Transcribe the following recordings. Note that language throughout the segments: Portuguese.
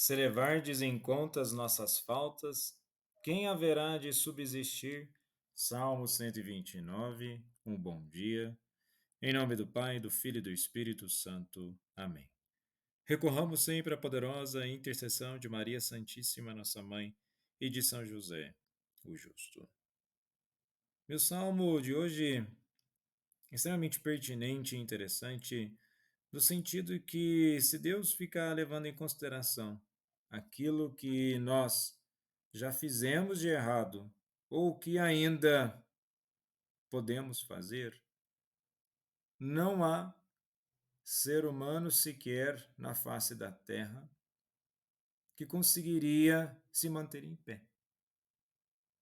Se levardes em conta as nossas faltas, quem haverá de subsistir? Salmo 129, um bom dia. Em nome do Pai, do Filho e do Espírito Santo. Amém. Recorramos sempre à poderosa intercessão de Maria Santíssima, nossa Mãe, e de São José, o Justo. Meu salmo de hoje é extremamente pertinente e interessante, no sentido que se Deus ficar levando em consideração aquilo que nós já fizemos de errado ou que ainda podemos fazer, não há ser humano sequer na face da terra que conseguiria se manter em pé.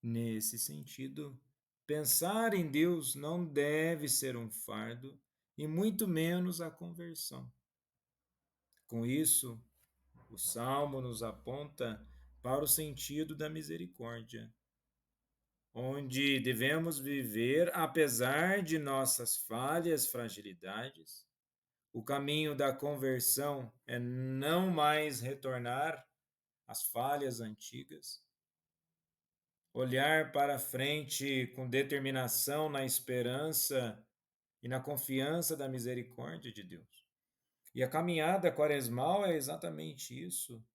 Nesse sentido, pensar em Deus não deve ser um fardo e muito menos a conversão. Com isso, o Salmo nos aponta para o sentido da misericórdia, onde devemos viver apesar de nossas falhas, fragilidades. O caminho da conversão é não mais retornar às falhas antigas, olhar para frente com determinação na esperança e na confiança da misericórdia de Deus. E a caminhada quaresmal é exatamente isso.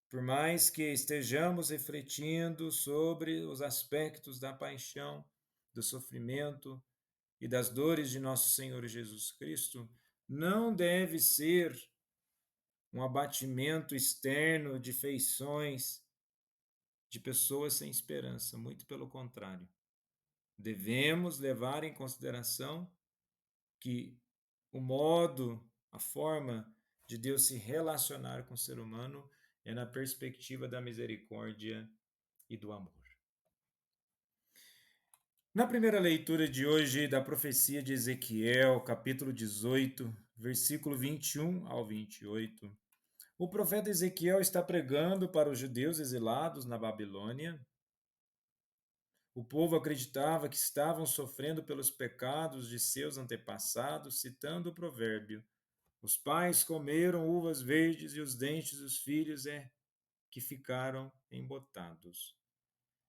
Por mais que estejamos refletindo sobre os aspectos da paixão, do sofrimento e das dores de nosso Senhor Jesus Cristo, não deve ser um abatimento externo de feições de pessoas sem esperança, muito pelo contrário. Devemos levar em consideração que o modo, a forma de Deus se relacionar com o ser humano é na perspectiva da misericórdia e do amor. Na primeira leitura de hoje da profecia de Ezequiel, capítulo 18, versículo 21 ao 28, o profeta Ezequiel está pregando para os judeus exilados na Babilônia. O povo acreditava que estavam sofrendo pelos pecados de seus antepassados, citando o provérbio: os pais comeram uvas verdes e os dentes dos filhos é que ficaram embotados.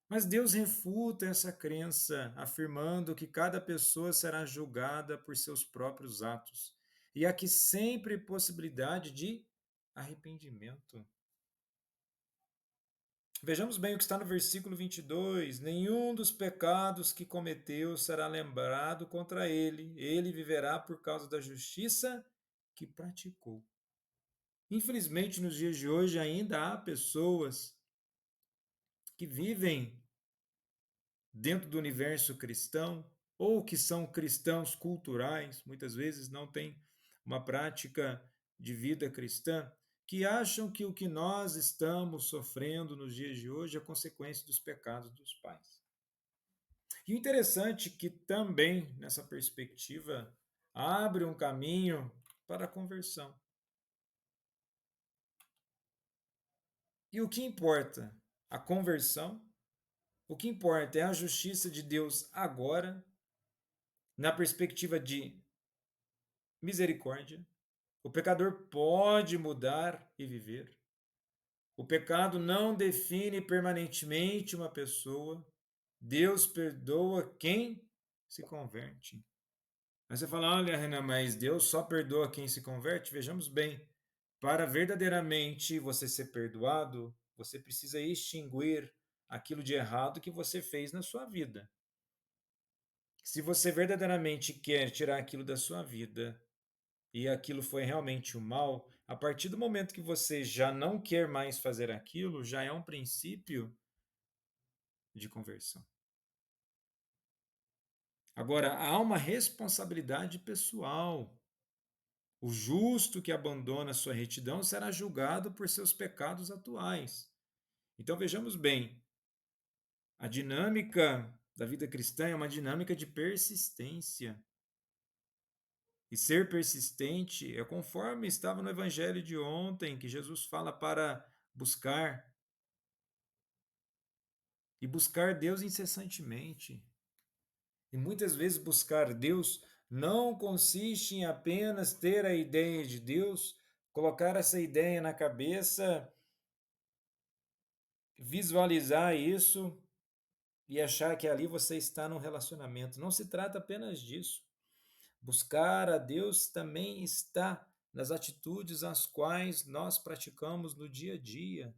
Mas Deus refuta essa crença, afirmando que cada pessoa será julgada por seus próprios atos e há que sempre possibilidade de arrependimento. Vejamos bem o que está no versículo 22. Nenhum dos pecados que cometeu será lembrado contra ele. Ele viverá por causa da justiça que praticou. Infelizmente, nos dias de hoje, ainda há pessoas que vivem dentro do universo cristão ou que são cristãos culturais, muitas vezes não têm uma prática de vida cristã, que acham que o que nós estamos sofrendo nos dias de hoje é consequência dos pecados dos pais. E o interessante é que também, nessa perspectiva, abre um caminho para a conversão. E o que importa? A conversão. O que importa é a justiça de Deus agora, na perspectiva de misericórdia. O pecador pode mudar e viver. O pecado não define permanentemente uma pessoa. Deus perdoa quem se converte. Mas você fala, olha, Renan, mas Deus só perdoa quem se converte? Vejamos bem, para verdadeiramente você ser perdoado, você precisa extinguir aquilo de errado que você fez na sua vida. Se você verdadeiramente quer tirar aquilo da sua vida e aquilo foi realmente o mal, a partir do momento que você já não quer mais fazer aquilo, já é um princípio de conversão. Agora, há uma responsabilidade pessoal. O justo que abandona sua retidão será julgado por seus pecados atuais. Então vejamos bem, a dinâmica da vida cristã é uma dinâmica de persistência. E ser persistente é conforme estava no evangelho de ontem, que Jesus fala para buscar e buscar Deus incessantemente. E muitas vezes buscar Deus não consiste em apenas ter a ideia de Deus, colocar essa ideia na cabeça visualizar isso e achar que ali você está num relacionamento. Não se trata apenas disso. Buscar a Deus também está nas atitudes as quais nós praticamos no dia a dia.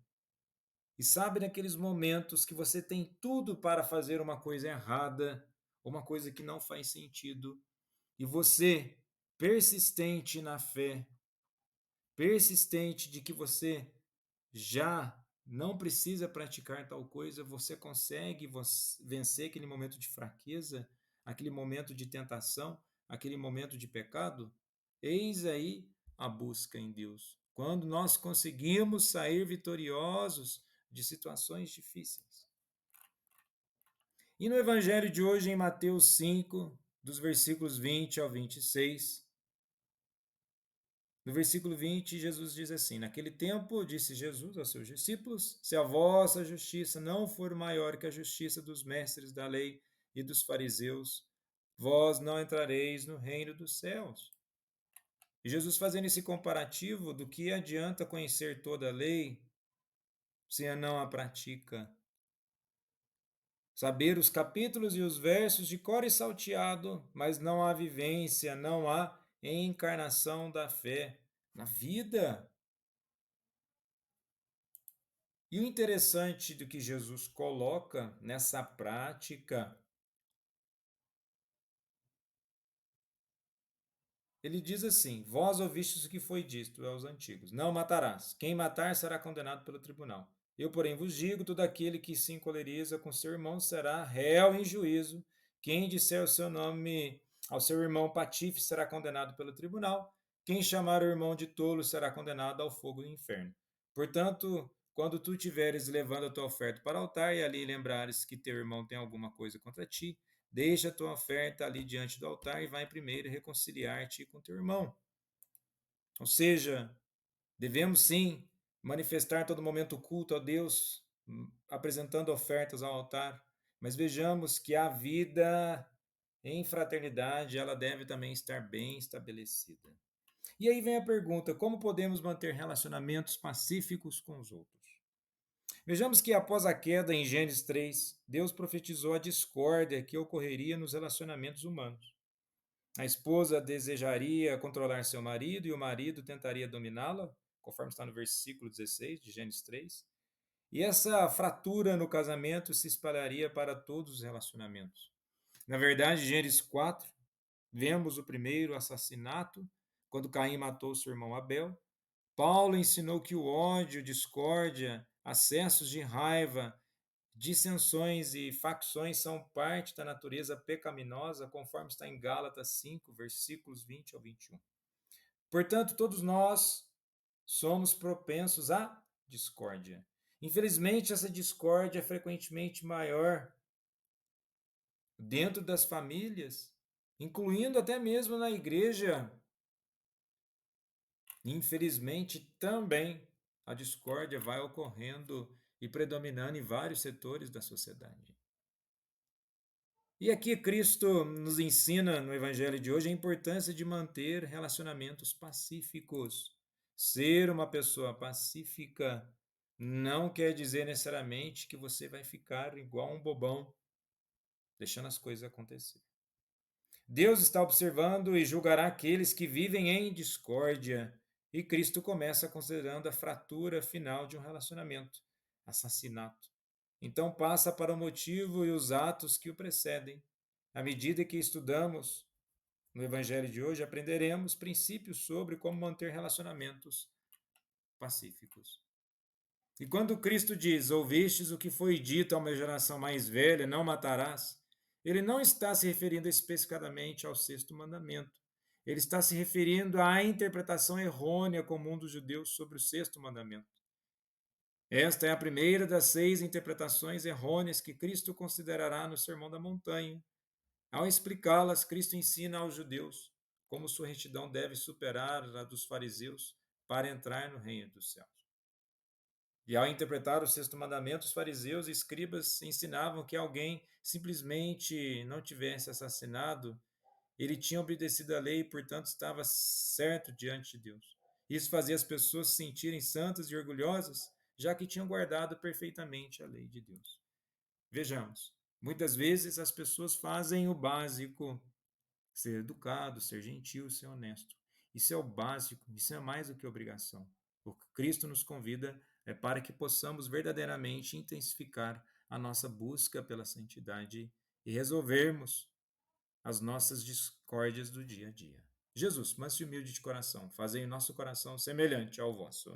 E sabe naqueles momentos que você tem tudo para fazer uma coisa errada, uma coisa que não faz sentido, e você, persistente na fé, persistente de que você já não precisa praticar tal coisa, você consegue vencer aquele momento de fraqueza, aquele momento de tentação, aquele momento de pecado? Eis aí a busca em Deus. Quando nós conseguimos sair vitoriosos de situações difíceis. E no evangelho de hoje, em Mateus 5, dos versículos 20 ao 26, no versículo 20, Jesus diz assim: Naquele tempo, disse Jesus aos seus discípulos: Se a vossa justiça não for maior que a justiça dos mestres da lei e dos fariseus, vós não entrareis no reino dos céus. E Jesus fazendo esse comparativo do que adianta conhecer toda a lei se não a pratica. Saber os capítulos e os versos de cor e salteado, mas não há vivência, não há encarnação da fé na vida. E o interessante do que Jesus coloca nessa prática, ele diz assim: Vós ouvistes o que foi dito aos antigos: Não matarás. Quem matar será condenado pelo tribunal. Eu, porém, vos digo: todo aquele que se encoleriza com seu irmão será réu em juízo. Quem disser o seu nome ao seu irmão patife será condenado pelo tribunal. Quem chamar o irmão de tolo será condenado ao fogo do inferno. Portanto, quando tu tiveres levando a tua oferta para o altar e ali lembrares que teu irmão tem alguma coisa contra ti, deixa a tua oferta ali diante do altar e vai primeiro reconciliar-te com teu irmão. Ou seja, devemos sim manifestar todo momento o culto a Deus, apresentando ofertas ao altar, mas vejamos que a vida em fraternidade, ela deve também estar bem estabelecida. E aí vem a pergunta: como podemos manter relacionamentos pacíficos com os outros? Vejamos que após a queda em Gênesis 3, Deus profetizou a discórdia que ocorreria nos relacionamentos humanos. A esposa desejaria controlar seu marido e o marido tentaria dominá-la, conforme está no versículo 16 de Gênesis 3. E essa fratura no casamento se espalharia para todos os relacionamentos. Na verdade, em Gênesis 4, vemos o primeiro assassinato, quando Caim matou seu irmão Abel. Paulo ensinou que o ódio, discórdia, acessos de raiva, dissensões e facções são parte da natureza pecaminosa, conforme está em Gálatas 5, versículos 20 ao 21. Portanto, todos nós somos propensos à discórdia. Infelizmente, essa discórdia é frequentemente maior dentro das famílias, incluindo até mesmo na igreja. Infelizmente, também a discórdia vai ocorrendo e predominando em vários setores da sociedade. E aqui Cristo nos ensina no Evangelho de hoje a importância de manter relacionamentos pacíficos. Ser uma pessoa pacífica não quer dizer necessariamente que você vai ficar igual um bobão, deixando as coisas acontecer. Deus está observando e julgará aqueles que vivem em discórdia. E Cristo começa considerando a fratura final de um relacionamento, assassinato. Então passa para o motivo e os atos que o precedem. À medida que estudamos no Evangelho de hoje, aprenderemos princípios sobre como manter relacionamentos pacíficos. E quando Cristo diz: Ouvistes o que foi dito a uma geração mais velha, não matarás, ele não está se referindo especificadamente ao sexto mandamento. Ele está se referindo à interpretação errônea comum dos judeus sobre o sexto mandamento. Esta é a primeira das 6 interpretações errôneas que Cristo considerará no Sermão da Montanha. Ao explicá-las, Cristo ensina aos judeus como sua retidão deve superar a dos fariseus para entrar no reino dos céus. E ao interpretar o sexto mandamento, os fariseus e escribas ensinavam que alguém simplesmente não tivesse assassinado, ele tinha obedecido à lei e, portanto, estava certo diante de Deus. Isso fazia as pessoas se sentirem santas e orgulhosas, já que tinham guardado perfeitamente a lei de Deus. Vejamos, muitas vezes as pessoas fazem o básico: ser educado, ser gentil, ser honesto. Isso é o básico, isso é mais do que obrigação. O que Cristo nos convida é para que possamos verdadeiramente intensificar a nossa busca pela santidade e resolvermos as nossas discórdias do dia a dia. Jesus, manso e humilde de coração, fazei o nosso coração semelhante ao vosso.